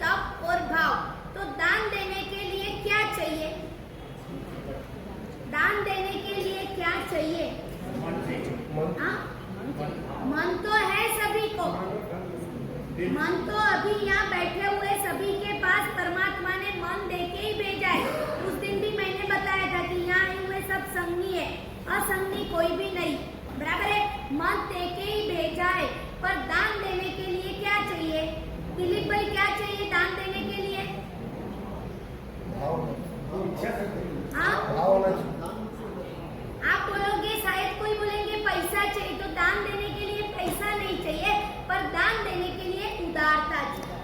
तप और भाव। तो दान देने के लिए क्या चाहिए? दान देने के लिए क्या चाहिए? मन तो है सभी को, मन तो अभी यहाँ बैठे हुए सभी के पास परमात्मा ने मन दे के ही भेजा है। उस दिन भी मैंने बताया था कि यहाँ आए हुए सब संगी है, असंगी कोई भी नहीं, बराबर है। मन दे के ही भेजा है, पर दान देने के लिए क्या चाहिए? दिलीप भाई क्या चाहिए दान देने के लिए? आप बोलोगे, शायद कोई बोलेंगे पैसा चाहिए। तो दान देने के लिए पैसा नहीं चाहिए, पर दान देने के लिए उदारता चाहिए,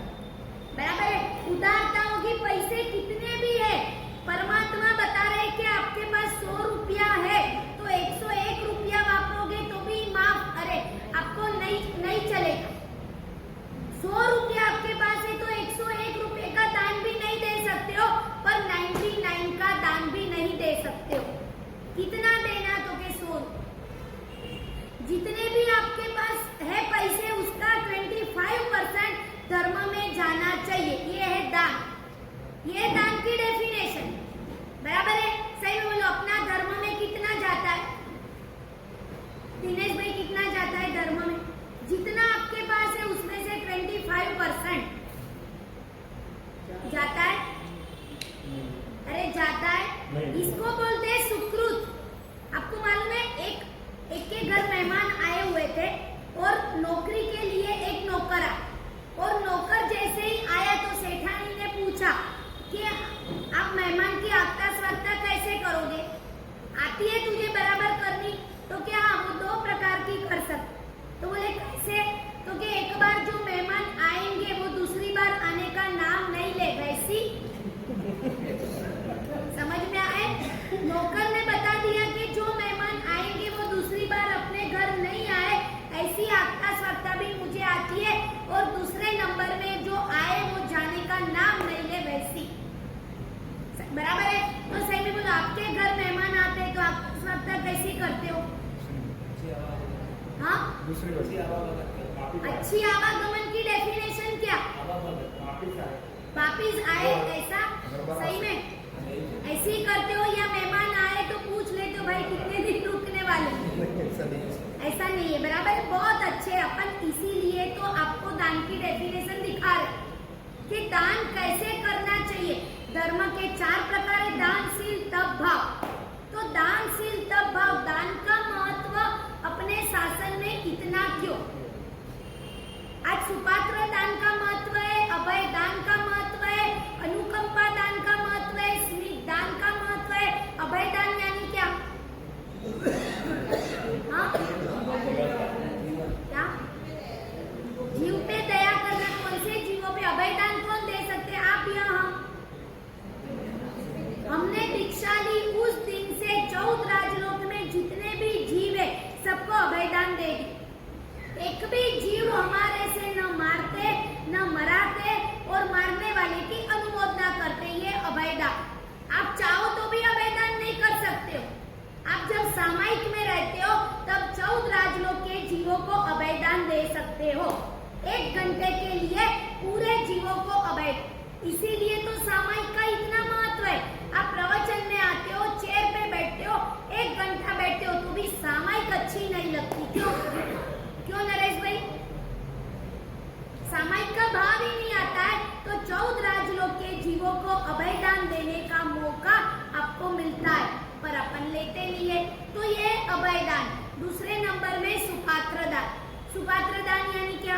बराबर है। उदारता होगी, पैसे कितने भी है, परमात्मा बता रहे कि आपके पास 100 रुपया है तो 101 रुपया वापरोगे तो भी माफ, अरे आपको नहीं चलेगा। 100 रुपया आपके पास है तो 101 रुपये का दान भी नहीं दे सकते हो, पर 99 का दान भी नहीं दे सकते हो। कितना देना तो के 100। जितने भी आपके पास है पैसे, उसका 25% धर्म में जाना चाहिए। ये है दान, ये दान की डेफिनेशन, बराबर है। सही में बोलो, अपना धर्म में कितना जाता है? दिनेश भाई कितना जाता है धर्म में? जितना आपके पास है उसमें से 25% जाता है। अरे जाता है, इसको बोलते हैं सुकृत। आपको मालूम है, एक के घर मेहमान आए हुए थे और नौकरी के लिए एक नौकर आया, और नौकर जैसे ही आया तो सेठानी ने पूछा कि आप मेहमान की आगता स्वागता कैसे करोगे? आती है तुझे बराबर करनी? तो क्या हाँ, वो 2 प्रकार की कर सकते। तो बोले कैसे? तो कि एक बार जो मेहमान आएंगे वो दूसरी बार आने का नाम नहीं ले, वैसी। समझ में आए? नौकर ने बता दिया कि जो मेहमान आएंगे वो दूसरी बार अपने घर नहीं आए, ऐसी आगता स्वागता भी मुझे आती है, और दूसरे नंबर में जो आए वो जाने का नाम नहीं ले, वैसी, बराबर है। तो सही में बोलो, आपके घर मेहमान आते हैं तो आप स्वागता कैसी करते हो? हाँ, अच्छी आवागमन की डेफिनेशन क्या? वापिस आए, ऐसा सही में ऐसे ही करते हो? या मेहमान आए तो पूछ लेते हो भाई कितने दिन रुकने वाले? ऐसा नहीं है, बराबर है। बहुत अच्छे अपन, इसीलिए तो आपको दान की डेफिनेशन दिखा रहे कि दान कैसे करना चाहिए। धर्म के 4 प्रकार है, दानशील, तप, भाव। तो दानशील, तप, भाव, दान का महत्व अपने शासन में इतना क्यों? आज सुपात्र दान का महत्व है, अभय दान का महत्व है, अनुकंपा दान का महत्व है, स्मित दान का महत्व है। अभय दान यानी क्या? हाँ, क्या? जीव पे दया करना। कौन से जीवों पे? अभय दान कौन दे सकते? आप या हम? हमने दीक्षा ली उस दिन से 14 राजलोक में जितने भी जीव है सबको अभय दान दे दी। एक भी जीव हमारे से न मारते न मराते और मारने वाले की अनुमोदना करते, ये अभय दान। आप चाहो तो भी अभय दान नहीं कर सकते हो। आप जब सामायिक में रहते हो तब 14 राजलोक के जीवों को अभय दान दे सकते हो। 1 घंटे के लिए पूरे जीवों को अभय, इसीलिए तो सामायिक का इतना महत्व है। आप प्रवचन में आते हो, चेयर पे बैठते हो, 1 घंटा बैठते हो तो भी सामायिक अच्छी नहीं लगती। क्यों नरेश भाई? सामायिक का भाव ही नहीं आता है। तो 14 राजलोक के जीवों को अभय दान देने का मौका आपको मिलता है, पर अपन लेते नहीं है। तो ये अभय दान। दूसरे नंबर में सुपात्र दान। सुपात्र दान यानी क्या?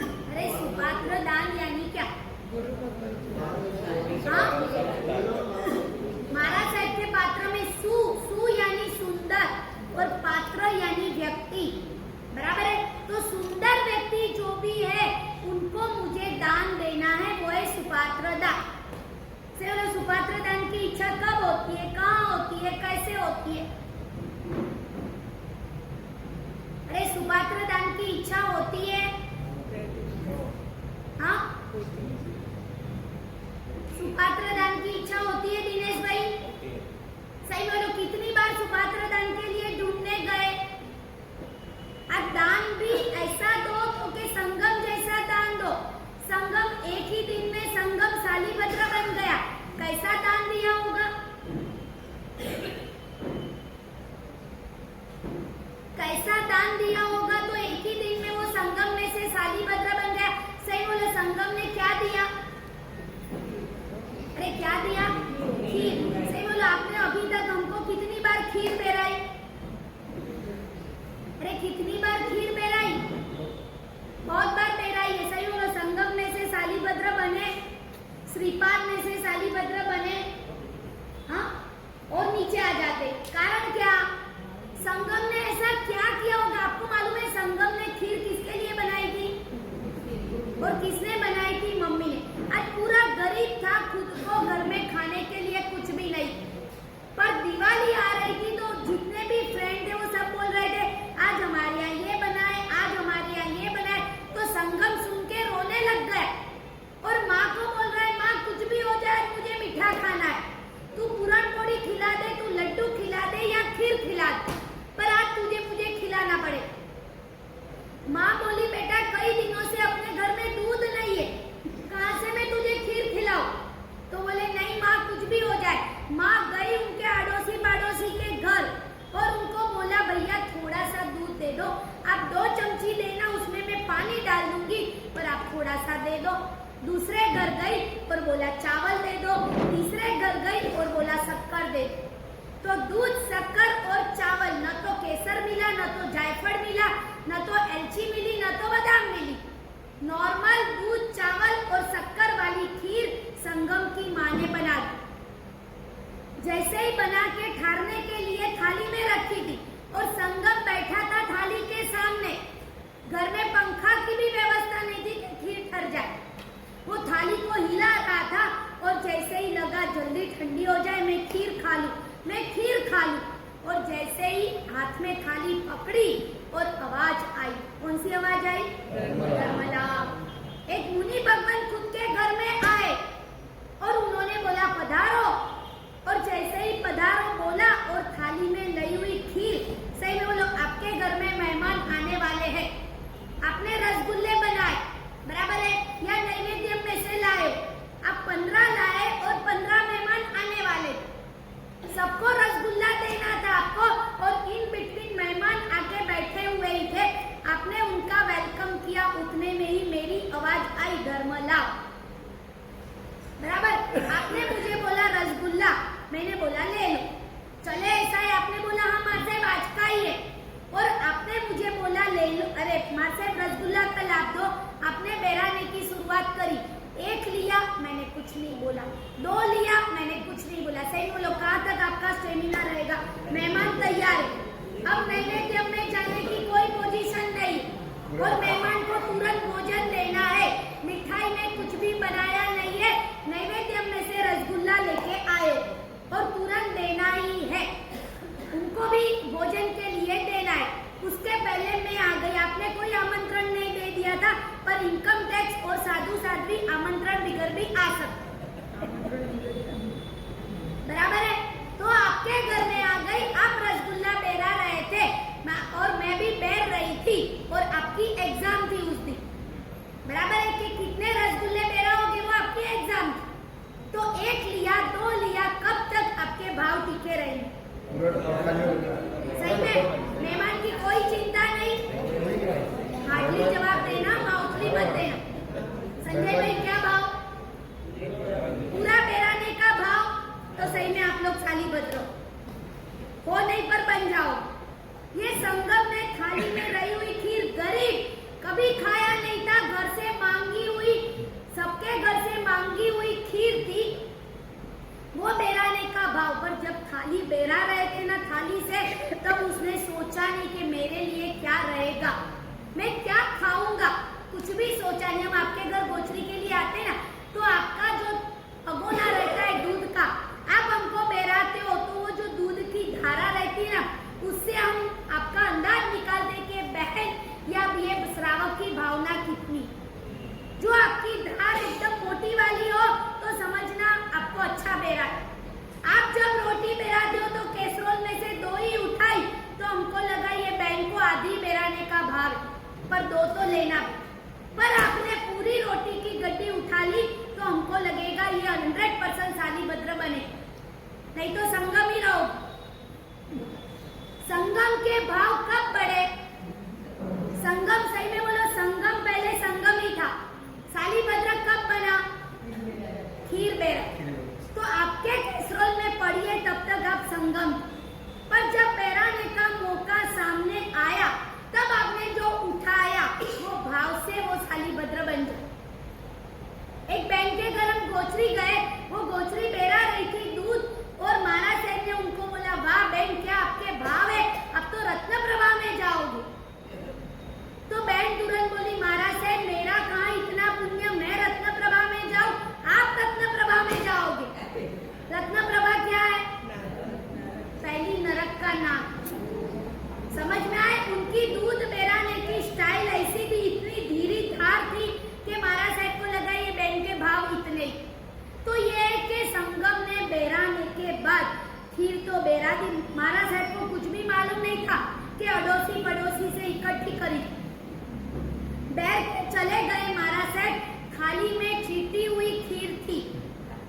अरे सुपात्र दान यानी क्या? हाँ, महाराज साहब के पात्र में सु यानी सुंदर और पात्र यानी व्यक्ति, बराबर है। तो सुंदर व्यक्ति जो भी है उनको मुझे दान देना है, वो है सुपात्र दान। से सुपात्र दान की इच्छा कब होती है, कहाँ होती है, कैसे होती है? अरे सुपात्र दान की इच्छा होती है, हाँ, सुपात्र दान की इच्छा होती है दिनेश भाई? सही बोलो, कितनी बार सुपात्र दान के लिए ढूंढने गए? अब दान भी ऐसा दो तो कि संगम जैसा क्या दिया? खीर। सही बोलो। आपने अभी तक हमको कितनी बार खीर पिलाई? अरे कितनी बार खीर पिलाई? बहुत बार पिलाई है। सही बोलो। संगम में से शालीभद्र बने, श्रीपाद में से शालीभद्र बने, हाँ, और नीचे आ जाते। कारण क्या? संगम ने ऐसा क्या किया होगा? आपको मालूम है संगम ने खीर किसके लिए बनाई थी? और किसने बनाई थी? मम्मी ने। आज पूरा गरीब था, खुद को घर में खाने के लिए कुछ भी नहीं, पर दिवाली आ रही थी तो जितने भी फ्रेंड थे वो सब बोल रहे थे आज हमारे यहाँ ये बनाए, आज हमारे यहाँ ये बनाए। तो संगम सुन के रोने लग गए और माँ को बोल रहा है माँ कुछ भी हो जाए मुझे मीठा खाना है, तू पूरन पोड़ी खिला दे, तू लड्डू खिला दे या खीर खिला दे, पर आज तुझे मुझे खिलाना पड़े। माँ बोली बेटा कई दिनों से अपने घर में दूध नहीं है, कहाँ से मैं तुझे खीर खिलाऊं? तो बोले नहीं माँ कुछ भी हो जाए। माँ गई उनके अड़ोसी पड़ोसी के घर और उनको बोला भैया थोड़ा सा दूध दे दो, आप 2 चमची देना, उसमें मैं पानी डाल दूंगी, पर आप थोड़ा सा दे दो। दूसरे घर गई और बोला चावल दे दो, तीसरे घर गई और बोला शक्कर दे दो। तो दूध, शक्कर और चावल, न तो केसर मिला, न तो जायफल मिला, न तो इलायची मिली, न तो बादाम मिली। नॉर्मल दूध, चावल और शक्कर वाली खीर संगम की माँ ने बना दी। जैसे ही बना के ठारने के लिए थाली में रखी थी और संगम बैठा था थाली के सामने, घर में पंखा की भी व्यवस्था नहीं थी कि खीर ठर जाए। वो थाली को हिला रहा था और जैसे ही लगा जल्दी ठंडी हो जाए मैं खीर खा लूं, मैं खीर खा लूं, और जैसे ही हाथ में थाली पकड़ी और आवाज आई। कौन सी आवाज आई? धर्मला। एक मुनि भगवान खुद के घर में आए और उन्होंने बोला पधारो, और जैसे ही पधारो बोला और थाली में लई हुई खीर, सही में बोलो आपके घर में मेहमान आने वाले हैं, आपने रसगुल्ले बनाए, बराबर है, या नैवेद्य में से लाए, आप 15 लाए और 15 मेहमान आने वाले, सबको रसगुल्ला देना था आपको, और इन बिटवीन मेहमान आके बैठे हुए ही थे, आपने उनका वेलकम किया, उतने में ही मेरी आवाज आई धर्मला, बराबर। आपने मुझे बोला रसगुल्ला, मैंने बोला ले लो, चले ऐसा है, आपने बोला हाँ माँ साहब आज का ही है, और आपने मुझे बोला ले लो, अरे माँ साहब रसगुल्ला का लाभ दो, आपने बेराने की शुरुआत करी, 1 लिया मैंने कुछ नहीं बोला, 2 लिया मैंने कुछ नहीं बोला। सही बोलो, कहाँ तक आपका स्टेमिना रहेगा? मेहमान तैयार है, अब नैवेद्य में जाने की कोई पोजीशन नहीं, और मेहमान को तुरंत भोजन देना है, मिठाई में कुछ भी बनाया नहीं है, नैवेद्य में से रसगुल्ला लेके आए और तुरंत देना ही है, उनको भी भोजन के लिए देना है। उसके पहले मैं आ गई, आपने कोई आमंत्रण नहीं दे दिया था, पर इनकम टैक्स और साधु साध्वी आमंत्रण बिगर भी आ सकते, बराबर है। तो आपके घर में आ गई, आप रसगुल्ला बेरा रहे थे और मैं भी बेर रही थी, और आपकी एग्जाम थी उस दिन, बराबर है, कि कितने रसगुल्ले बेरा होगे वो आपकी एग्जाम थी। तो 1 लिया, 2 लिया, कब तक आपके भाव टिके रहेंगे? सही में मेहमान की कोई चिंता नहीं, हार्डली जवाब देना, माउथली मत देना। संजय भाई क्या भाव? पूरा बेराने का भाव, तो सही में आप लोग शालीभद्र हो नहीं पर बन जाओ। ये संगम में थाली में रही हुई खीर, गरीब कभी खाया नहीं था, घर से मांगी हुई, सबके घर से मांगी हुई खीर थी, वो बेराने का भाव। पर जब थाली बेरा रहे थे ना थाली से, तब उसने सोचा नहीं कि मेरे लिए क्या रहेगा, मैं क्या खाऊंगा, कुछ भी सोचा नहीं। हम आपके घर गोचरी के लिए आते ना, तो आपका जो भगोना रहता है दूध का, आप हमको बेराते हो, तो वो जो दूध की धारा रहती है ना, उससे हम आपका अंदाज निकालते कि बहन या ये श्रावक की भावना कितनी। जो आपकी धार एकदम मोटी वाली हो तो समझना आपको अच्छा बेरा है। आप जब रोटी बेराते हो तो कैसरोल में से 2 ही उठाई, तो हमको लगा ये बहन को आधी बेराने का भाव, पर 2 तो लेना, पर आपने पूरी रोटी की गड्डी उठा ली, तो हमको लगेगा ये 100% शालीभद्र बने, नहीं तो संगम ही रहो। संगम के भाव कब बढ़े? संगम, सही में बोलो, संगम पहले संगम ही था, शालीभद्र कब बना? खीर बेरा। तो बन जाए। एक बहन के घर हम गोचरी गए, वो गोचरी बेरा रही थी दूध और महाराज साहब ने उनको बोला, वाह बहन क्या आपके भाव है, अब तो रत्न प्रभा में जाओगे। तो बहन तुरंत बोली, महाराज साहब मेरा कहाँ इतना पुण्य, मैं रत्न प्रभा में जाऊं, आप रत्न प्रभा में जाओगे। रत्न प्रभा क्या है? पहली नरक का नाम। समझ में आए? उनकी दूध बेराने की स्टाइल ऐसी थी, इतनी धीरी धार थी कि महाराज साहब को लगा ये बहन के भाव इतने ही। तो ये कि संगम ने बेराने के बाद खीर तो बेरा दी। महाराज साहब को कुछ भी मालूम नहीं था कि अड़ोसी पड़ोसी से इकट्ठी करी। बैठ चले गए महाराज साहब, थाली में छीटी हुई खीर थी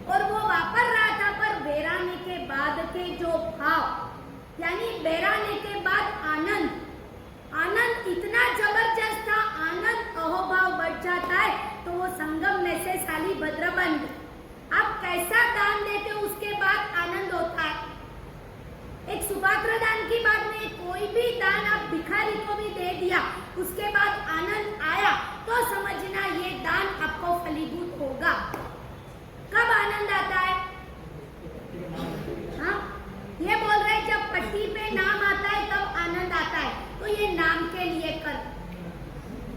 और वो वापर रहा था, पर बेराने के बाद के जो भाव, यानी बेराने के बाद आनंद, आनंद इतना जबरदस्त था, आनंद अहोभाव बढ़ जाता है। तो वो संगम में से साली भद्र बन गई। आप कैसा दान देते हो उसके बाद आनंद होता है। एक सुपात्र दान की बात नहीं, कोई भी दान आप भिखारी को भी दे दिया उसके बाद आनंद आया तो समझना ये दान आपको फलीभूत होगा। कब आनंद आता है? हाँ, ये बोल रहे जब पट्टी पे नाम आता है तब आनंद आता है। तो ये नाम के लिए कर,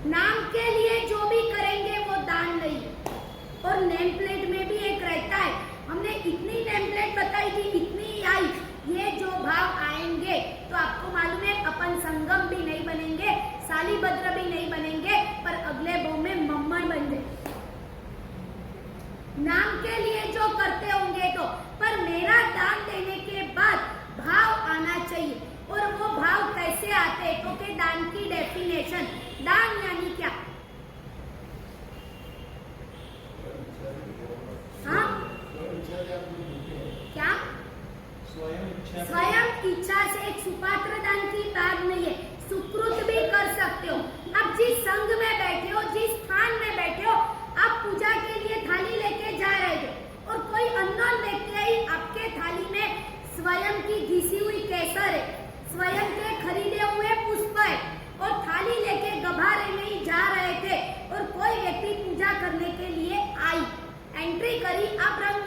नाम के लिए जो भी करेंगे वो दान नहीं। और नेम प्लेट में भी एक रहता है, हमने इतनी नेम प्लेट बताई थी, इतनी आई, ये जो भाव आएंगे तो आपको मालूम है अपन संगम भी नहीं बनेंगे, सालीभद्र भी नहीं बनेंगे, पर अगले भाव में मम्मन बन जाए। नाम के लिए जो करते होंगे तो, पर मेरा दान देने के बाद भाव आना चाहिए। और वो भाव कैसे आते हैं? क्योंकि दान की डेफिनेशन, दान यानी क्या? हाँ क्या? स्वयं इच्छा से। एक सुपात्र दान की बात नहीं है, सुकृत भी कर सकते हो। अब जिस संघ में बैठे हो, जिस स्थान में बैठे हो, आप पूजा के लिए थाली लेके जा रहे थे और कोई अननोन व्यक्ति आई, आपके थाली में स्वयं की घिसी हुई केसर है, स्वयं के खरीदे हुए पुष्प है और थाली लेके गभारे में ही जा रहे थे और कोई व्यक्ति पूजा करने के लिए आई, एंट्री करी, आप रंग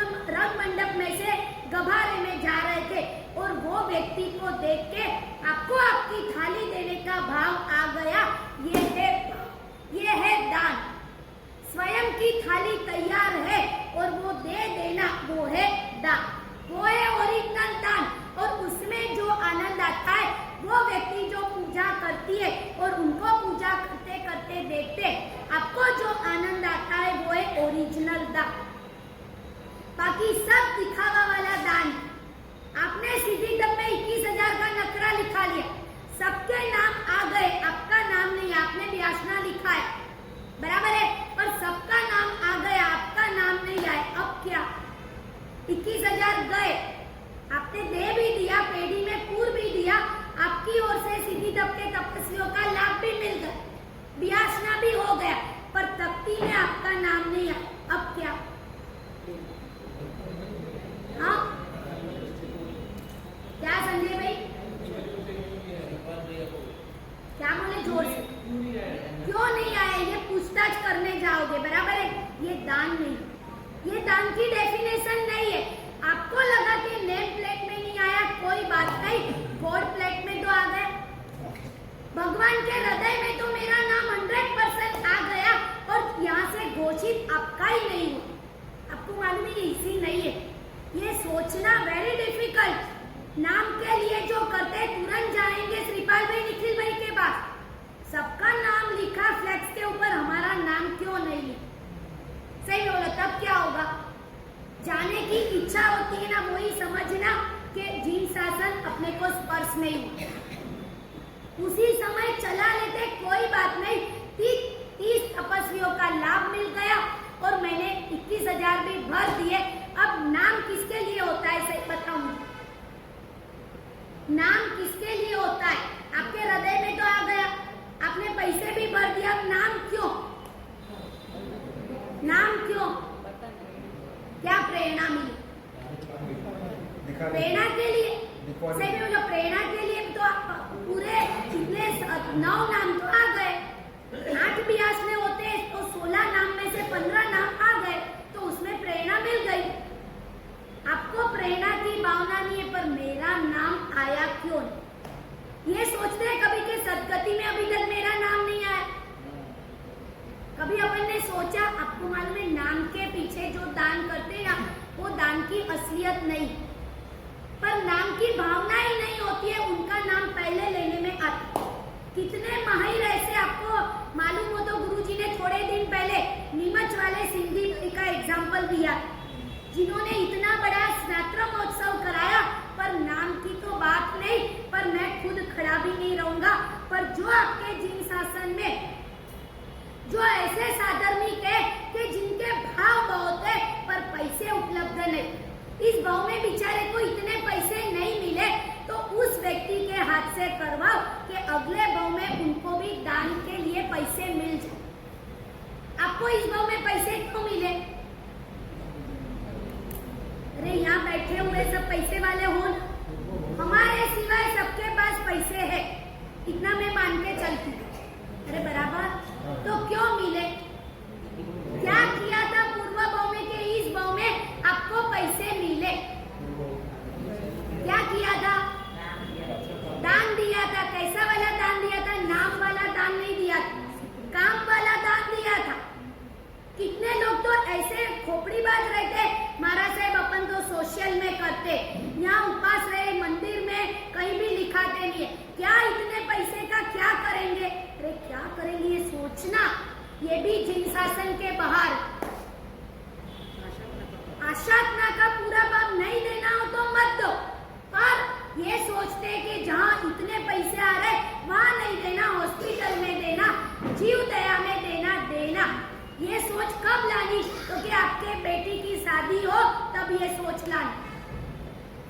मंडप में से गभारे में जा रहे थे और वो व्यक्ति को देख के आपको आपकी थाली देने का भाव आ गया। ये है दान। स्वयं की थाली तैयार है और वो दे देना, वो है दान, वो है ओरिजिनल दान। और उसमें जो आनंद आता है, वो व्यक्ति जो पूजा करती है और उनको पूजा करते करते देखते आपको जो आनंद आता है वो है ओरिजिनल दान। बाकी सब दिखावा वाला दान। आपने सीधी डब में 21,000 का नकरा लिखा लिया, सबके नाम आ गए, आपका नाम नहीं, आपने व्यासना लिखा है, बराबर है, पर सबका नाम आ गया, आपका नाम नहीं आया। अब क्या? 21,000 गए, आपने दे भी दिया, पेड़ी में पूर भी दिया, आपकी ओर से सीधी डब के तपस्वियों का लाभ भी मिल गया, व्यासना भी हो गया, पर तप्ती में आपका नाम नहीं आया। अब क्या? हाँ क्या संजय भाई, क्या बोले जोर से? क्यों नहीं आए? ये पूछताछ करने जाओगे, बराबर है, ये दान नहीं, ये दान की डेफिनेशन नहीं है। आपको लगा कि नेम प्लेट में नहीं आया, कोई बात नहीं, गोल्ड प्लेट में तो आ गया, भगवान के हृदय में तो मेरा नाम 100% आ गया और यहाँ से घोषित आपका ही नहीं हुआ। आपको मालूम है ये इसी नहीं है, ये सोचना वेरी डिफिकल्ट। नाम के लिए जो करते तुरंत जाएंगे श्रीपाल भाई, निखिल भाई के पास, सबका नाम लिखा फ्लैक्स के ऊपर, हमारा नाम क्यों नहीं लिखा? सही बोला, तब क्या होगा? जाने की इच्छा होती है ना, वही समझना कि जीन शासन अपने को स्पर्श नहीं हुआ, उसी समय चला लेते, कोई बात नहीं। 30 तपस्वियों का लाभ मिल गया और मैंने 21,000 भी भर दिए। अब नाम किसके लिए होता है सही बताऊं? नाम किसके लिए होता है? आपके हृदय में तो आ गया, आपने पैसे भी भर दिया, नाम क्यों? नाम क्यों? क्या प्रेरणा मिली? प्रेरणा के लिए, सही में जो प्रेरणा के लिए तो आप पूरे इतने 9 नाम तो आ गए, दान की असलियत नहीं, पर नाम की भावना ही नहीं होती है, उनका नाम पहले लेने में आता है। कितने माहिर ऐसे आपको मालूम हो तो गुरुजी ने थोड़े दिन पहले नीमच वाले सिंधी का एग्जाम्पल दिया, जिन्होंने इतना बड़ा स्नातक महोत्सव कराया, पर नाम की तो बात नहीं, पर मैं खुद खड़ा भी नहीं रहूंगा, पर जो आपके जिन शासन में जो ऐसे साधर्मिक है कि जिनके भाव बहुत है पर पैसे उपलब्ध नहीं, इस भाव में बेचारे को इतने पैसे नहीं मिले, तो उस व्यक्ति के हाथ से करवाओ कि अगले भाव में उनको भी दान के लिए पैसे मिल जाए। आपको इस भाव में पैसे क्यों मिले? अरे यहाँ बैठे हुए सब पैसे वाले हो ना, हमारे सिवाय सबके पास पैसे है, इतना मैं मान के चलती हूँ। अरे बराबर, तो क्यों मिले? क्या किया था पूर्व भाव में के इस भाव में आपको पैसे मिले? क्या किया था? दान दिया था। कैसा वाला दान दिया था? नाम वाला दान नहीं दिया था, काम वाला दान दिया था। कितने लोग तो ऐसे खोपड़ी बाज रहते, महाराज साहब अपन तो सोशल में करते, यहाँ उपास रहे मंदिर में कहीं भी लिखाते नहीं है, क्या इतने पैसे का क्या करेंगे? अरे क्या करेंगे ये सोचना, ये भी जिन शासन के बाहर। आशातना का पूरा भाव नहीं देना हो तो मत दो, पर ये सोचते कि जहाँ इतने पैसे आ रहे वहां नहीं देना, हॉस्पिटल में देना, जीव दया में देना। ये सोच कब लानी? तो कि आपके बेटी की शादी हो तब ये सोच लानी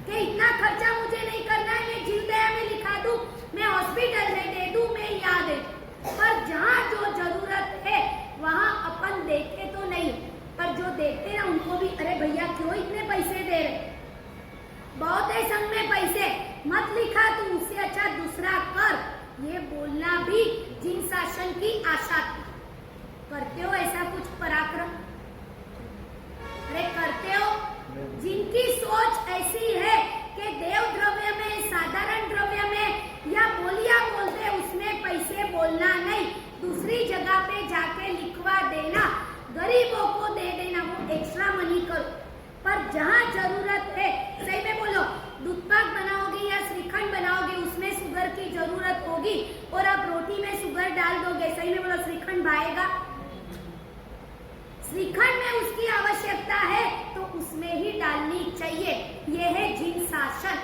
कि इतना खर्चा मुझे नहीं करना है, मैं जीव दया में लिखा दूं, मैं हॉस्पिटल में दे दूं, मैं यहाँ दे दूं। पर जहाँ जो जरूरत है वहाँ अपन देते तो नहीं, पर जो देते हैं उनको भी अरे भैया क्यों इतने पैसे दे रहे, बहुत है संग में पैसे, मत लिखा तू, उससे अच्छा दूसरा कर, ये बोलना भी जिन शासन की आशा थी। करते हो ऐसा कुछ पराक्रम? अरे करते हो? जिनकी सोच ऐसी है कि देव द्रव्य में, साधारण द्रव्य में या बोलिया बोलते उसमें पैसे बोलना नहीं, दूसरी जगह पे जाके लिखवा देना, गरीबों को दे देना, वो एक्स्ट्रा मनी करो। पर जहाँ जरूरत है, सही में बोलो, दूध पाक बनाओगे या श्रीखंड बनाओगे उसमें शुगर की जरूरत होगी और आप रोटी में शुगर डाल दोगे, सही में बोलो श्रीखंड भाएगा? श्रीखंड में उसकी आवश्यकता है तो उसमें ही डालनी चाहिए। यह है जिन शासन।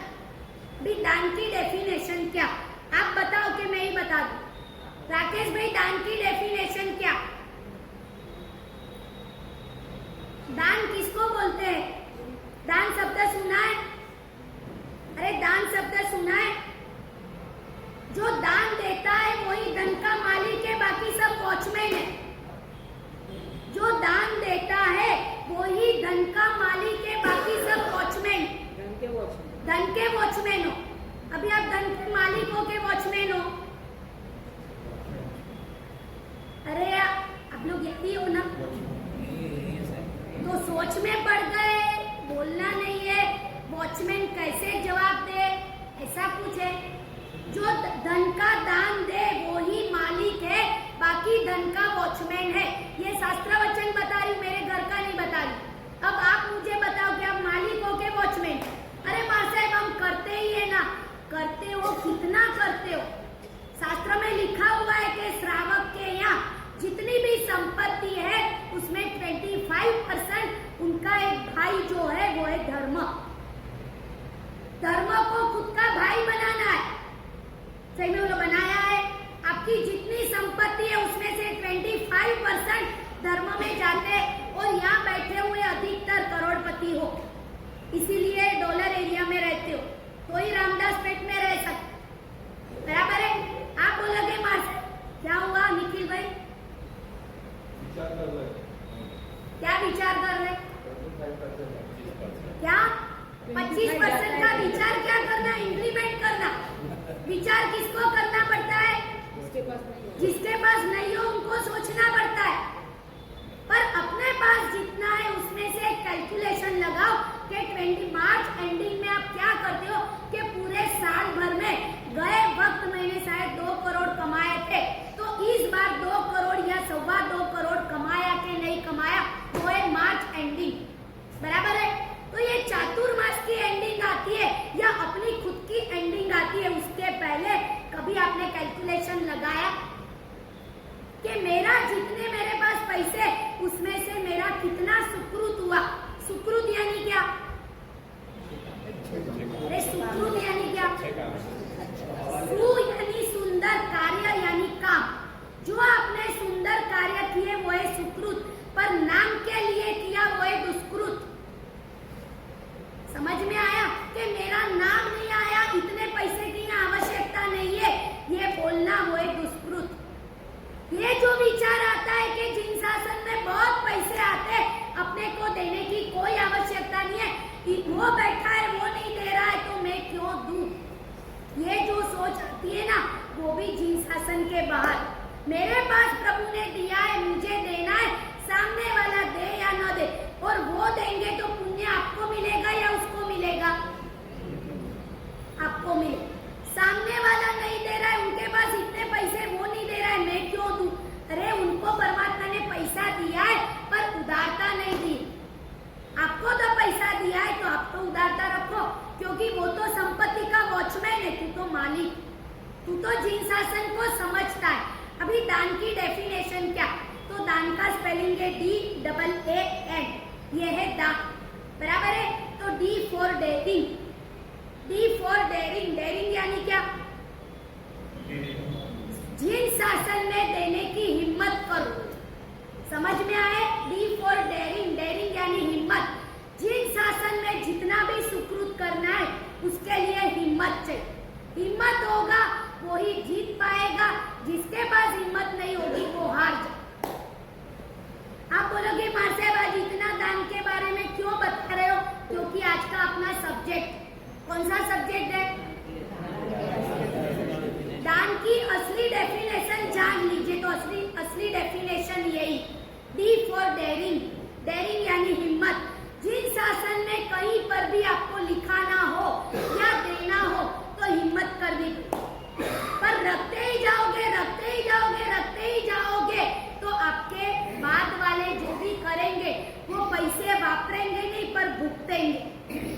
भी दान की डेफिनेशन क्या? आप बताओ कि मैं ही बता दूं? राकेश भाई, दान की डेफिनेशन क्या? दान किसको बोलते हैं? दान शब्द सुना है? अरे दान शब्द सुना है? जो दान देता है वही धन का मालिक है, बाकी सब वॉचमैन है। जो दान देता है वही धन का मालिक है, बाकी सब वॉचमैन, धन के वॉचमैन हो। अभी आप धन के मालिक हो के वॉचमैन हो? अरे आप लोग यही हो ना? तो सोच में पड़ गए, बोलना नहीं है, वॉचमैन कैसे जवाब दे, ऐसा कुछ है? जो धन का दान दे वो ही मालिक है, बाकी धन का वॉचमैन है। ये शास्त्र वचन बता रही, मेरे घर का नहीं बता रही। अब आप मुझे बताओ कि आप मालिक हो के वॉचमैन? अरे माँ साहब हम करते ही है ना। करते हो, कितना करते हो? शास्त्र में लिखा हुआ है कि श्रावक के यहाँ जितनी भी संपत्ति है उसमें 25% उनका एक भाई जो है वो है धर्म। धर्म को खुद का भाई बनाना है, सही में वो बनाया है। आपकी जितनी संपत्ति है उसमें से 25% धर्म में जाते हैं, और यहाँ बैठे हुए अधिकतर करोड़पति हो, इसीलिए डॉलर एरिया में रहते हो, तो ही रामदास पेट में रह सकते, बराबर है? आप बोलोगे माँ से क्या हुआ निखिल भाई? क्या विचार कर रहे? क्या 25% का विचार क्या करना? इंप्लीमेंट करना। विचार किसको करना पड़ता है? जिसके पास नहीं हो उनको सोचना पड़ता है, पर अपने पास जितना है उसमें से कैलकुलेशन लगाओ कि 20 मार्च एंडिंग में आप क्या करते हो कि पूरे साल भर में गए वक्त मैंने शायद 2 करोड़ कमाए थे, तो इस बार 2 करोड़ या 2.25 करोड़ कमाया कि नहीं कमाया, वो है मार्च एंडिंग, बराबर है? तो ये जितने मेरे पास पैसे उसमें से मेरा कितना सुकृत हुआ। सुकृत यानी क्या? अरे सुकृत यानी क्या? सु यानी सुंदर, कार्य यानी काम। जो आपने सुंदर कार्य किए वो है सुकृत, पर नाम के लिए किया वो है दुष्कृत। समझ में आया कि मेरा नाम नहीं आया, इतने पैसे की आवश्यकता नहीं है, ये बोलना वो है दुष्कृत। ये जो विचार आता है कि जिन शासन में बहुत पैसे आते अपने को देने की कोई आवश्यकता नहीं है, वो बैठा है वो नहीं दे रहा है तो मैं क्यों दूं, ये जो सोच आती है ना वो भी जिन शासन के बाहर। मेरे पास प्रभु ने दिया है, मुझे देना है, सामने वाला दे या न दे, और वो देंगे तो पुण्य आपको मिलेगा या उसको मिलेगा? आपको मिले। सामने वाला नहीं दे रहा है, उनके पास इतने पैसे, वो नहीं दे रहा है, मैं क्यों दूं? अरे उनको परमात्मा ने पैसा दिया है पर उदारता नहीं दी। आपको तो पैसा दिया है तो आप तो उदारता रखो, क्योंकि वो तो संपत्ति का वॉचमैन है, तू तो मालिक, तू तो जिन शासन को समझता है। अभी दान की डेफिनेशन क्या? तो दान का स्पेलिंग है DAAN, ये है दान, बराबर है। तो D for daring, D for daring, daring यानी क्या? जिन शासन में देने की हिम्मत करो। समझ में आए? D फॉर डेयरिंग, डेयरिंग यानी हिम्मत। जिन शासन में जितना भी सुकृत करना है उसके लिए हिम्मत चाहिए। हिम्मत होगा वो ही जीत पाएगा, जिसके पास हिम्मत नहीं होगी वो हार जाए। आप बोलोगे मां साहब आज इतना दान के बारे में क्यों बता रहे हो? क्योंकि आज का अपना सब्जेक्ट कौन सा सब्जेक्ट है? दान की असली डेफिनेशन जान लीजिए। तो असली डेफिनेशन यही, D फॉर डेयरिंग, डेयरिंग यानी हिम्मत। जिन शासन में कहीं पर भी आपको लिखाना हो या देना हो तो हिम्मत कर दी, पर रखते ही जाओगे, रखते ही जाओगे, रखते ही जाओगे तो आपके बाद वाले जो भी करेंगे वो पैसे वापरेंगे नहीं पर भुगतेंगे।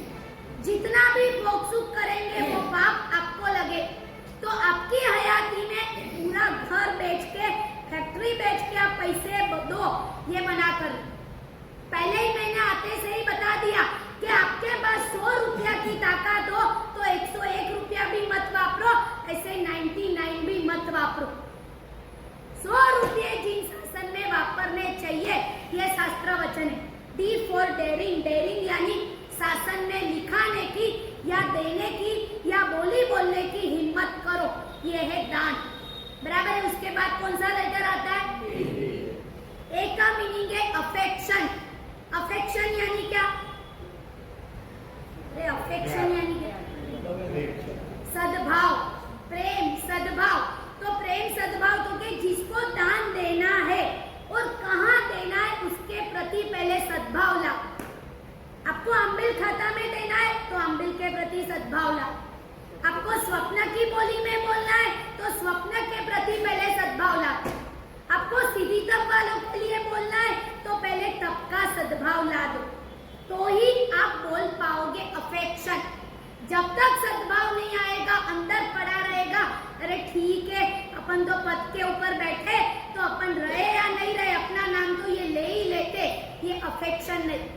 जितना भी भोग-सुख करेंगे वो पाप आपको लगे। तो आपकी हयाती में पूरा घर बेच के, फैक्ट्री बेच के आप पैसे दो, ये मना कर। पहले ही मैंने आते से ही बता दिया कि आपके पास 100 रुपया की ताकत हो तो 101 रुपया भी मत वापरो, ऐसे 99 भी मत वापरो। 100 रुपये जिन शासन में वापरने चाहिए, ये शास्त्र वचन है। D फॉर डेयरिंग, डेयरिंग यानी शासन में लिखाने की या देने की या बोली बोलने की हिम्मत करो, ये है दान, बराबर है। उसके बाद कौन सा लेटर आता है? ए का मीनिंग है अफेक्शन। अफेक्शन यानी क्या? अरे अफेक्शन यानी क्या? सद्भाव, प्रेम, सद्भाव। तो प्रेम सद्भाव तो के जिसको दान देना है और कहाँ देना है उसके प्रति पहले सद्भाव ला। आपको अम्बिल खाता में देना है तो अम्बिल के प्रति सद्भाव ला। आपको स्वप्न की बोली में बोलना है तो स्वप्न के प्रति पहले सद्भाव ला। आपको सीधी तप वालों के लिए बोलना है तो पहले तप का सद्भाव ला दो, तो ही आप बोल पाओगे अफेक्शन। जब तक सद्भाव नहीं आएगा, अंदर पड़ा रहेगा, अरे ठीक है अपन तो पद के ऊपर बैठे तो अपन रहे या नहीं रहे, अपना नाम तो ये ले ही लेते, ये अफेक्शन नहीं।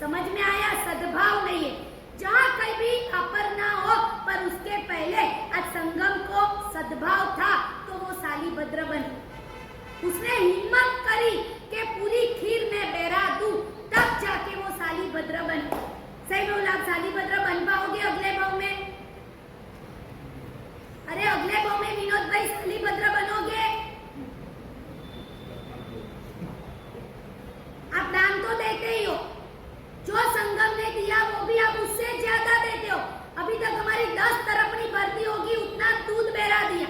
समझ में आया? सद्भाव नहीं है। जहाँ कहीं भी अपर ना हो पर उसके पहले आज संगम को सद्भाव था तो वो सालीभद्र बनी। उसने हिम्मत करी कि पूरी खीर में बेरा दूं, तब जाके वो सालीभद्र बनी। सही बोला? आप सालीभद्र बन पाओगे अगले भाव में? अरे अगले भाव में विनोद भाई सालीभद्र बनोगे? आप दान तो देते ही हो, जो संगम ने दिया वो भी आप उससे ज्यादा देते हो। अभी तक हमारी 10 तरपनी भर्ती होगी, उतना दूध बेरा दिया,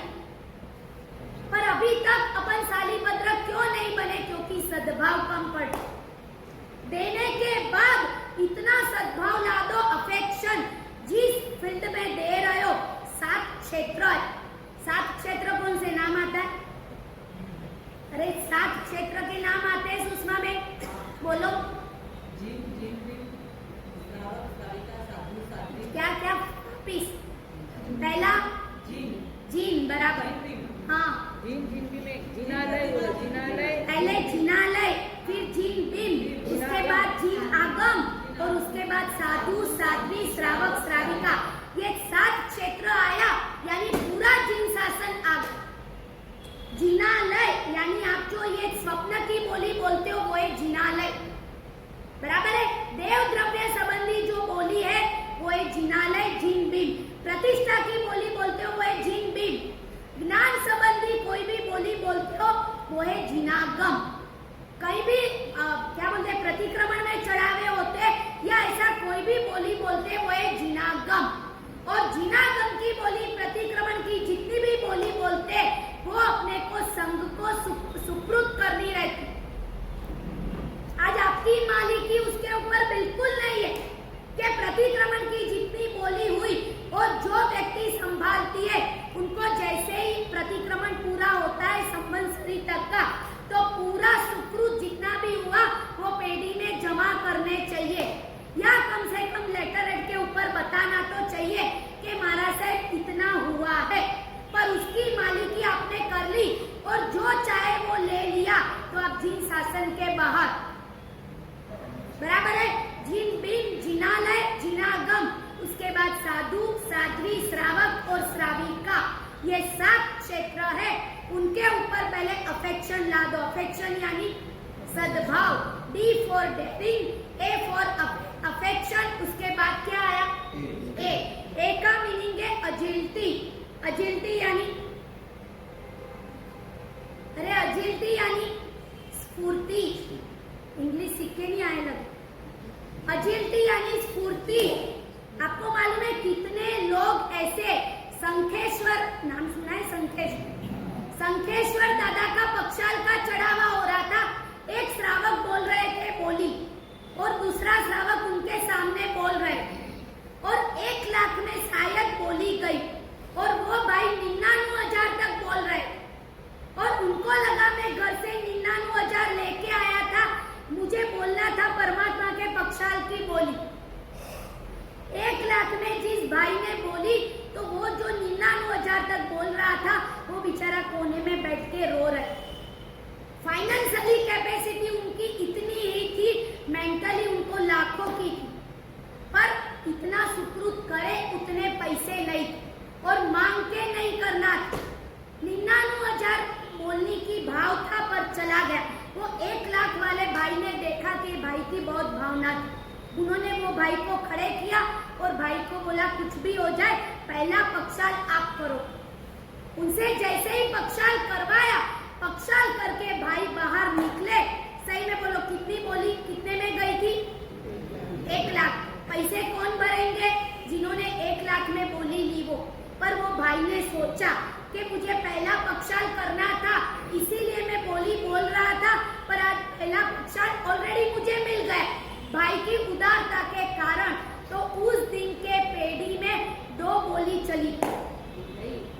पर अभी तक अपन सालीभद्र क्यों नहीं बने? क्योंकि सद्भाव कम पड़। देने के बाद इतना सद्भाव ला दो, अफेक्शन। जिस फील्ड में दे रहे हो 7 क्षेत्र है। 7 क्षेत्र कौन से नाम आता है? अरे 7 क्षेत्र के नाम आते हैं सुषमा में, बोलो। क्या क्या? पीस। पहला जीन, बराबर। हाँ, जिनालय बोलो, जिनालय यानी आप जो ये स्वप्न की बोली बोलते हो वो है जिनालय, बराबर है। देव द्रव्य संबंधी जो बोली है वो है जिनालय, जिन बिन। प्रतिष्ठा की बोली बोलते हो वो है जिन बिन। ज्ञान संबंधी कोई भी बोली बोलते हो वो है जिनागम। कहीं भी क्या बोलते हैं प्रतिक्रमण में चढ़ावे होते या ऐसा कोई भी बोली बोलते वो है जिनागम। और जिनागम की बोली, प्रतिक्रमण की जितनी भी बोली बोलते वो अपने को संघ को सुप्रुत करनी रहती। आज आपकी मालिकी उसके ऊपर बिल्कुल नहीं है कि प्रतिक्रमण की जितनी बोली हुई और जो व्यक्ति संभालती है उनको जैसे ही प्रतिक्रमण पूरा होता है संवत्सरी तक का, तो पूरा सुकृत जितना भी हुआ वो पेटी में जमा करने चाहिए, या कम से कम लेटर हेड के ऊपर बताना तो चाहिए कि महाराज साहब इतना हुआ है। पर उसकी मालिकी आपने कर ली और जो चाहे वो ले लिया तो आप जिन शासन के बाहर, बराबर है। जिन बिन, जिनालय, जिनागम, उसके बाद साधु, साध्वी, श्रावक और श्राविका, ये 7 क्षेत्र है। उनके ऊपर पहले अफेक्शन ला दो। अफेक्शन यानी सद्भाव, D for daring, A for affection. उसके बाद क्या आया? ए का मीनिंग है अजिलिटी। अजिलिटी यानी, अरे अजिलिटी यानी स्फूर्ति। इंग्लिश सीख के नहीं आए लगे। अजिलिटी यानी स्फूर्ति। आपको मालूम है कितने लोग ऐसे, संखेश्वर नाम सुना है? संखेश्वर दादा का पक्षाल का चढ़ावा हो रहा था। एक श्रावक बोल रहे थे बोली और दूसरा श्रावक उनके सामने बोल रहे थे और 1 लाख में शायद बोली गई और वो भाई 99,000 तक बोल रहे और उनको लगा मैं घर से 99,000 लेके आया था, मुझे बोलना था परमात्मा के पक्षाल की बोली। 1 लाख में जिस भाई ने बोली तो वो जो 99,000 तक बोल रहा था वो बेचारा कोने में बैठ के रो रहा है। फाइनेंशियली कैपेसिटी उनकी इतनी ही थी, मेंटली उनको लाखों की थी, पर इतना सुकृत करे उतने पैसे नहीं और मांग के नहीं करना। 99,000 बोलने की भाव था पर चला गया। वो 1 लाख वाले भाई ने देखा कि भाई की बहुत भावना थी। उन्होंने वो भाई को खड़े किया और भाई को बोला कुछ भी हो जाए पहला पक्षाल आप करो। उनसे जैसे ही पक्षाल करवाया, पक्षाल करके भाई बाहर निकले। सही में बोलो कितनी बोली, कितने में गई थी? 1 लाख। पैसे कौन भरेंगे? जिन्होंने 1 लाख में बोली ली वो। पर वो भाई ने सोचा कि मुझे पहला पक्षाल करना था, इसीलिए मैं बोली बोल रहा था, पर आज पहला पक्षाल ऑलरेडी मुझे मिल गया। भाई की उदारता के कारण तो उस दिन के पेड़ी में 2 बोली चली,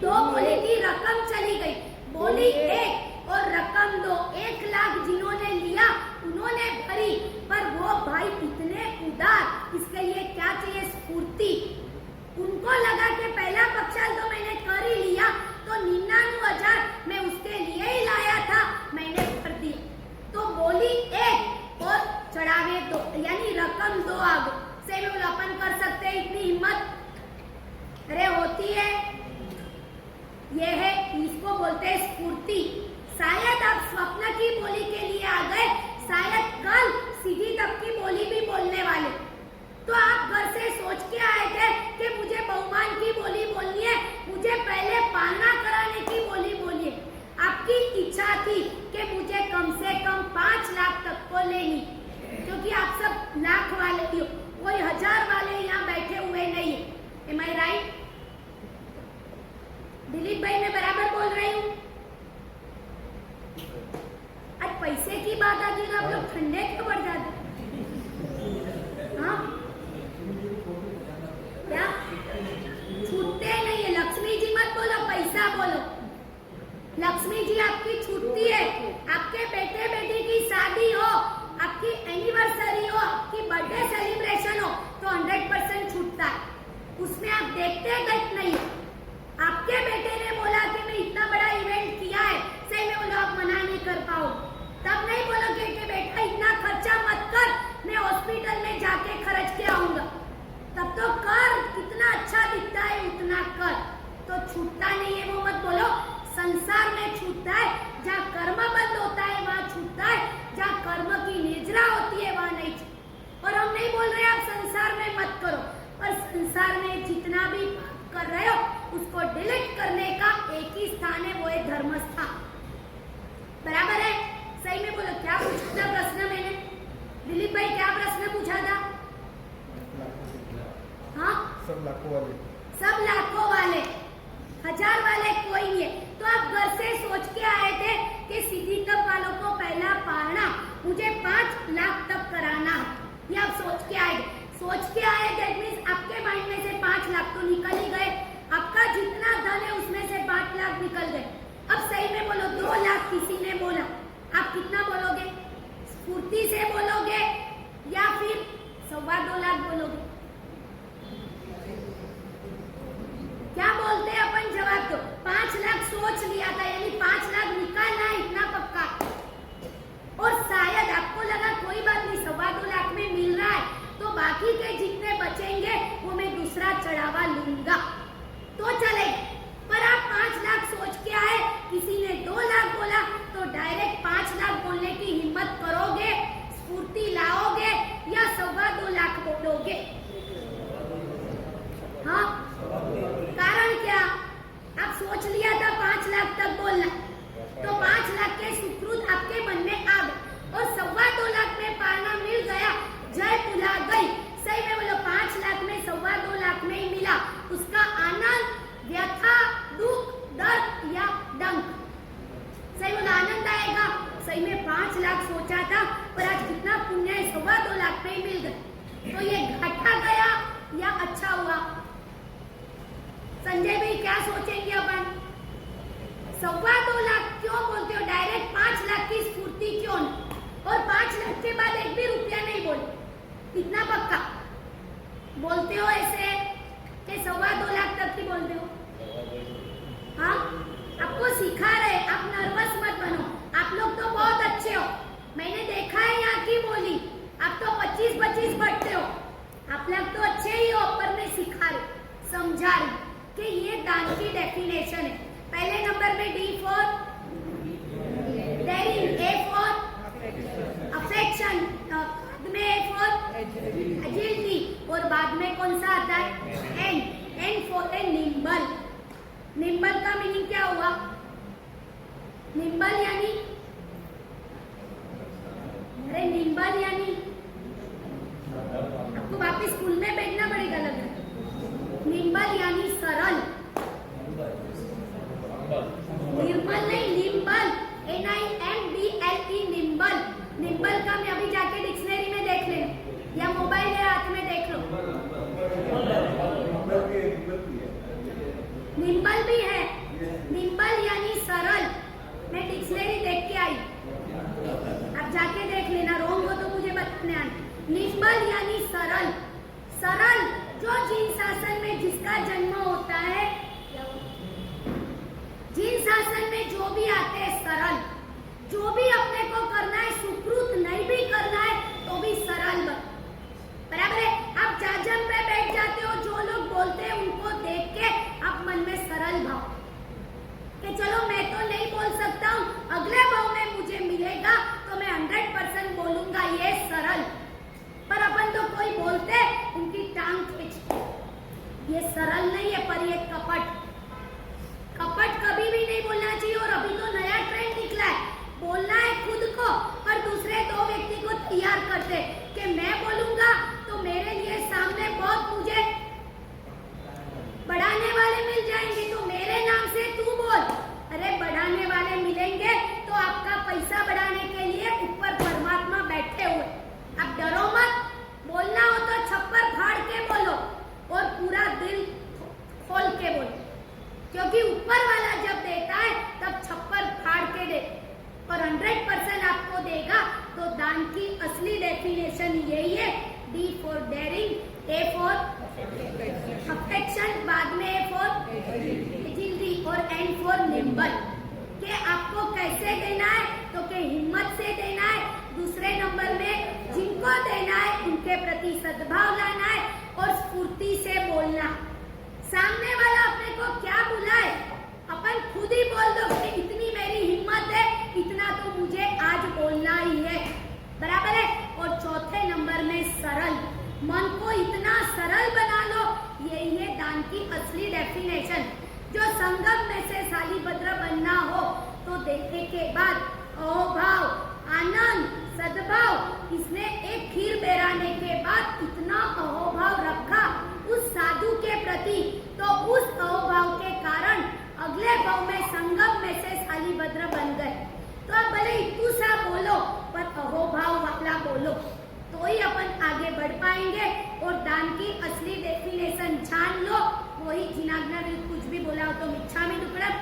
2 बोली की रकम चली गई। बोली 1 और रकम 2। 1 लाख जिन्होंने लिया उन्होंने भरी, पर वो भाई इतने उदार, इसके लिए क्या चाहिए? स्फूर्ति। उनको लगा कि पहला पक्षाल तो मैंने कर ही लिया, तो 99,000 मैं उसके लिए ही लाया था, मैंने कर दिया। तो बोली 1 और चढ़ावे 2 यानी रकम 2 आ गई। से में अपन कर सकते हैं इतनी हिम्मत? अरे होती है। ये है, इसको बोलते हैं स्फूर्ति। शायद आप स्वप्न की बोली के लिए आ गए, शायद कल सीधी तब की बोली भी बोलने वाले, तो आप घर से सोच के आए थे कि मुझे बहुमान की बोली बोलनी है, मुझे पहले पालना कराने की बोली बोलिए। आपकी इच्छा थी कि मुझे कम से कम 5 लाख तक को लेनी, क्योंकि आप सब लाख वाले ही हो, कोई 1000 वाले यहाँ बैठे हुए नहीं है। Am I right? दिलीप भाई मैं बराबर बोल रही हूँ? आज पैसे की बात आती है तो आप लोग ठंडे क्यों पड़ जाते? हाँ क्या छूटते नहीं है? लक्ष्मी जी मत बोलो, पैसा बोलो। लक्ष्मी जी आपकी छूटती है। आपके बेटे बेटी की शादी हो, आपकी एनिवर्सरी हो, आपकी बर्थडे सेलिब्रेशन हो तो 100% छूटता है, उसमें आप देखते गए नहीं। आपके बेटे ने बोला कि मैं इतना बड़ा इवेंट किया है, सही में बोलो आप मना नहीं कर पाओ, तब नहीं बोलोगे कि बेटा इतना खर्चा मत कर, मैं हॉस्पिटल में जाके खर्च के आऊंगा। तब तो कर, कितना अच्छा दिखता है उतना कर। तो छूटता नहीं है वो मत बोलो। संसार में छूटता है भाई क्या प्रश्न पूछा था? हाँ, सब लाखों वाले, सब लाखों वाले, 1000 वाले कोई नहीं है। तो आप घर से सोच के आए थे कि सीधी तब वालों को पहला पाना मुझे 5 लाख तक कराना है, ये आप सोच के आए। सोच के आए दैट मीन्स आपके माइंड में से 5 लाख तो निकल ही गए। आपका जितना धन है उसमें से 5 लाख निकल गए। अब सही में बोलो, 2 लाख किसी ने बोला, आप कितना बोलोगे? स्फूर्ति से बोलोगे या फिर 2.25 लाख बोलोगे? क्या बोलते हैं अपन? जवाब दो। 5 लाख सोच लिया था, यानी 5 लाख निकालना है, इतना पक्का। और शायद आपको लगा कोई बात नहीं, 2.25 लाख में मिल रहा है तो बाकी के जितने बचेंगे वो मैं दूसरा चढ़ावा लूंगा तो चलेगा। पर आप 5 लाख सोच के आए, किसी ने 2 लाख बोला तो डायरेक्ट 5 लाख बोलने की हिम्मत करोगे? स्फूर्ति लाओगे या 2.25 लाख बोलोगे? हाँ, कारण क्या? आप सोच लिया था 5 लाख तक बोलना, तो 5 लाख के सुकृत आपके मन में आ गए और 2.25 लाख में पाना मिल गया, जय पुला गई। सही में बोलो, 5 लाख में 2.25 लाख में ही मिला, उसका आनंद, व्यथा, दुख, दर्द या डंक? सही बोलो, आनंद आएगा। सही में 5 लाख सोचा था पर आज कितना पुण्य है, 2.25 लाख में ही मिल गए। तो ये घाटा गया या अच्छा हुआ? संजय भाई क्या सोचेंगे अपन? 2.25 लाख क्यों बोलते हो? डायरेक्ट 5 लाख की स्फूर्ति क्यों नहीं? और 5 लाख के बाद एक भी रुपया नहीं बोले, इतना पक्का बोलते हो ऐसे कि 2.25 लाख तक ही बोलते हो? हाँ, आपको सिखा रहे, आप नर्वस मत बनो। आप लोग तो बहुत अच्छे हो, मैंने देखा है यहाँ की बोली, आप तो 25-25 बढ़ते हो। आप लोग तो अच्छे ही हो, पर मैं सिखा रही, समझा रही कि ये दान की डेफिनेशन है। पहले नंबर में D for daring, A for affection, बाद में A फॉर एजिलिटी और बाद में कौन सा आता है? N for nimble. निम्बल का मीनिंग क्या हुआ? निम्बल यानी, अरे निम्बल यानी आपको वापिस स्कूल में बैठना पड़ेगा लग रहा है। निम्बल यानी सरल, निर्मल नहीं, निम्बल, NIMBLE, निम्बल। निम्बल का मैं अभी जाके डिक्शनरी में देख लेना या मोबाइल है हाथ में देख लो। निम्बल भी है, निम्बल यानी सरल, मैं डिक्शनरी देख के आई, आप जाके देख लेना, रोंग हो तो मुझे बताने आना। निम्बल यानी सरल, सरल जो जिन शासन में जिसका जन्म होता है, जिन शासन में जो भी आते हैं सरल, जो भी अपने को करना है, सुकृत नहीं भी करना है तो भी सरल बन, बराबर है। आप जाजम पे बैठ जाते हो, जो लोग बोलते हैं उनको देख के आप मन में सरल भाव कि चलो मैं तो नहीं बोल सकता हूँ, अगले भाव में मुझे मिलेगा तो मैं 100% बोलूंगा, ये सरल। पर अपन तो कोई बोलते उनकी टांग खींचते, ये सरल नहीं है पर ये कपट। कपट कभी भी नहीं बोलना चाहिए। और अभी तो नया ट्रेंड निकला है, बोलना है खुद को पर दूसरे 2 व्यक्ति को तैयार करते कि मैं बोलूंगा तो मेरे लिए सामने बहुत मुझे बढ़ाने वाले मिल जाएंगे तो मेरे नाम से तू बोल। अरे बढ़ाने वाले मिलेंगे तो आपका पैसा बढ़ाने के लिए ऊपर परमात्मा बैठे हुए, आप डरो मत। बोलना हो तो छप्पर फाड़ के बोलो और पूरा दिल खोल के बोलो, क्योंकि ऊपर वाला जब देता है तब छप्पर फाड़ के दे और 100% आपको देगा। तो दान की असली डेफिनेशन यही है, D for daring, A for affection, बाद में A फॉर एजिलिटी और N फॉर निम्बल। कि आपको कैसे देना है तो कि हिम्मत से देना है, दूसरे नंबर में जिनको देना है उनके प्रति सद्भाव लाना है और स्फूर्ति से बोलना। सामने वाला अपने को क्या बुलाए अपन खुद ही बोल दो कि इतनी मेरी हिम्मत है, इतना तो मुझे आज बोलना ही है, बराबर है। और चौथे नंबर में सरल, मन को इतना सरल बना लो, यही है दान की असली डेफिनेशन। जो संगम में से शालीभद्र बनना हो तो देखने के बाद भले इतुसा बोलो पर अहोभाव वाला बोलो, तो ही अपन आगे बढ़ पाएंगे। और दान की असली डेफिनेशन जान लो, वही जिनाज्ञा कुछ भी बोला हो तो मिच्छामि दुक्कडम।